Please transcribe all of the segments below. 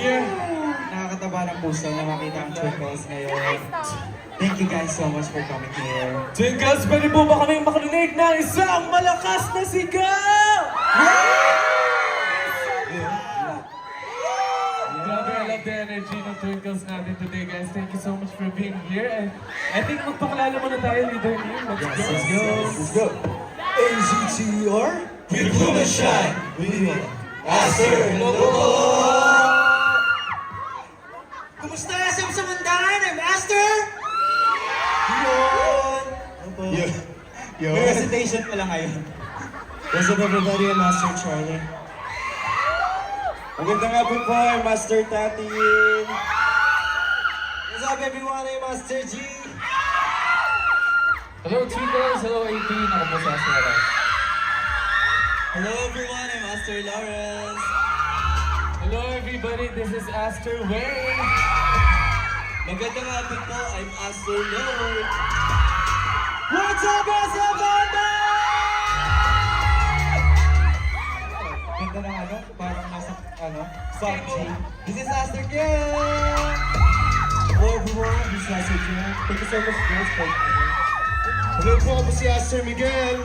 here. Nakakataba ng puso na makita ang Twinkles ngayon. Thank you guys so much for coming here. Twinkles, pwede po ba kaming makarinig ng isang malakas na sigaw? Grabe, I love the energy ng Twinkles natin today, guys. Thank you so much for being here. And I think magpakilala muna tayo, leader niyo. Let's go. Let's go. AZTR, We bloom and shine. We Aster Logo. Kumusta sa mundahan? I'm Aster! Yun! May recitation pala ngayon. What's up everybody? I'm Master Charlie. Magandang hapon po, I'm Master Tatin. What's up everyone? I'm Master G. Hello, Twinkles. Hello, 18. Ako po sa Astra. Hello everyone, I'm Master Lawrence. Hello, everybody. This is Aster Wayne. Magandang hapon po, I'm Aster Lord. What's up, Banda? Ganda ng ano, parang nasa, song G. This is Aster Ken! Hello everyone, this is Aster Ken. Thank you so much guys for coming. Hello po, ako si Aster Miguel.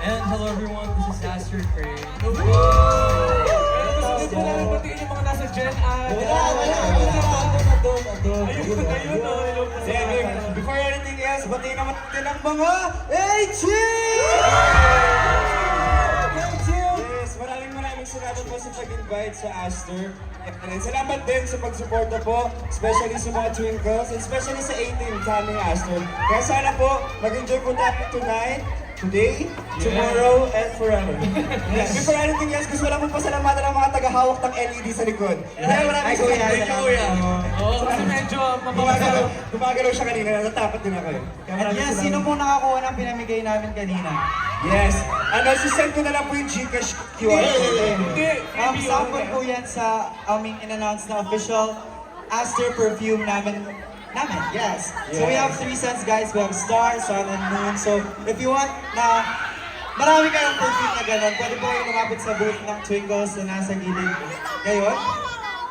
And hello everyone, this is Aster Craig. Gusto din po namin batiin yung mga nasa Gen I. Ayun, no. Hello po sa mga. Before anything else, batiin naman natin ang mga HG! Yes, maraming salamat po sa pag-invite sa Aster. And salamat din sa pagsuporta po, especially sa mga Twinkles, and especially sa 18 sa aming Aster. Kaya sana po, mag-enjoy po tayo tonight, today, tomorrow, and forever. Yes. Before anything else, gusto lang po pasalamatan ang mga tagahawak ng LED sa likod. Kaya maraming salamat. Oo, kasi medyo mabawagalo. Gumagalaw siya kanina, natatakot din ako eh. Kaya At maraming yes, salamat. sino pong nakakuha ng pinamigay namin kanina? Yes. Sisend ko na lang po yung Gcash QR code. Hindi, Sample po yan sa aming in-announce na official Aster perfume namin. Yes. So we have 3 scents guys. We have Star, Sun, and Moon. So if you want na marami kayong perfume na gano'n, pwede po kayong lumapit sa booth ng Twinkles na nasa gilid ngayon.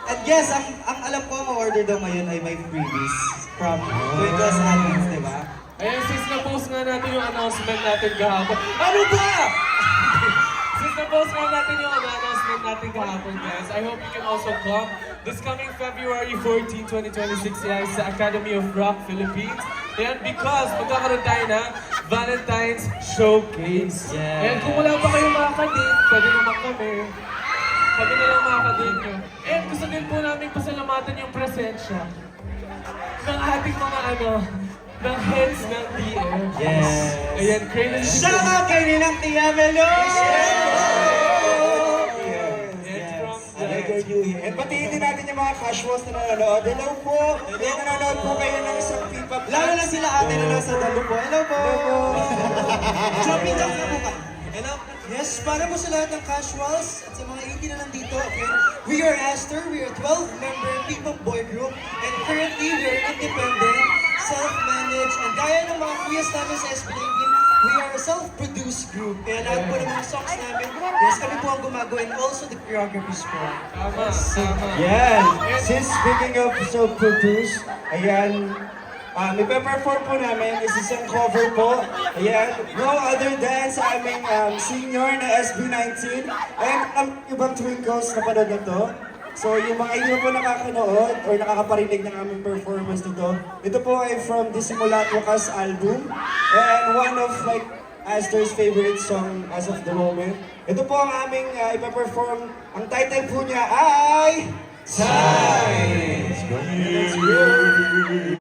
And yes, ang alam ko ma-order daw ngayon ay may freebies from Twinkles Admins, di ba? Ayan, since na-post nga natin yung announcement natin kahapon. Ano ba? Since na-post nga natin yung announcement natin kahapon, guys, I hope you can also come this coming February 14, 2026 yan sa Academy of Rock Philippines. Ayan, because magkakaroon tayo ng Valentine's Showcase. Yes. Ayan, kung wala pa kayong makakadate, pwede naman kami. Kami na lang makakadate nyo. And gusto din po namin pasalamatan yung presensya ng ating mga ng heads ng DM. Yes. Ayan, Craven. Shout out kay Ninang Tia Melo! And batiin din natin yung mga casuals na nanonood. Hello po! Kaya nanonood po kayo ng isang P-pop. Lalo na sila ate na nasa dalo po. Hello po! Jumping jump na po ka. Hello? Yes, para po sa lahat ng casuals at sa mga 80 na nandito, okay? We are Aster, we are 12-member P-pop boy group, and currently we are independent, self-managed, and gaya ng mga kuyas namin sa SPA, we are a self-produced group. Kaya lahat po ng mga songs namin, yes, kami po ang gumagawa, and also the choreographers po. Tama. Yan! Since speaking of self-produced, ayan, ipe-perform po namin is isang cover po. Ayan, no other than sa aming senior na SB19 and ang ibang Twinkles na panood na to. So yung mga hindi po nakakanood or nakakaparinig ng aming performance nito, ito po ay from the Simula at Wakas album and one of like Aster's favorite song as of the moment. Ito po ang aming ipe-perform. Ang title po niya ay Time! Let's go!